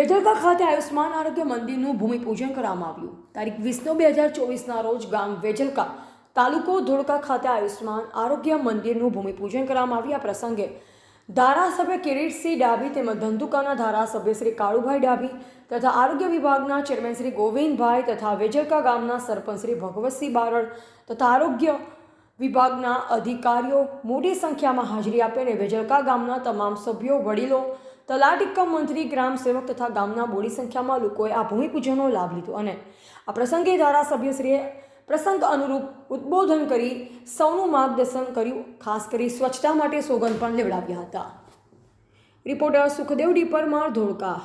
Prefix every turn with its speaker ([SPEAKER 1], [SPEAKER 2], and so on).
[SPEAKER 1] વેજલકા ખાતે આયુષ્માન આરોગ્ય મંદિરનું ભૂમિપૂજન કરવામાં આવ્યું. તારીખ 20/2024ના રોજ ગામ વેજલકા, તાલુકો ધોળકા ખાતે આયુષ્માન આરોગ્ય મંદિરનું ભૂમિપૂજન કરવામાં આવ્યું. આ પ્રસંગે ધારાસભ્ય કિરીટસિંહ ડાભી તેમજ ધંધુકાના ધારાસભ્ય શ્રી કાળુભાઈ ડાભી તથા આરોગ્ય વિભાગના ચેરમેન શ્રી ગોવિંદભાઈ તથા વેજલકા ગામના સરપંચ શ્રી ભગવતસિંહ બારડ તથા આરોગ્ય વિભાગના અધિકારીઓ મોટી સંખ્યામાં હાજરી આપી અને વેજલકા ગામના તમામ સભ્યો, વડીલો, તલાટી કમ મંત્રી, ગ્રામ સેવક તથા ગામના મોટી સંખ્યામાં લોકોએ આ ભૂમિપૂજનનો લાભ લીધો અને આ પ્રસંગે ધારાસભ્યશ્રીએ પ્રસંગ અનુરૂપ ઉદ્બોધન કરી સૌનું માર્ગદર્શન કર્યું. ખાસ કરી સ્વચ્છતા માટે સોગંદ પણ લેવડાવ્યા હતા. Reporter Sukhdev D Parmar, Dholka.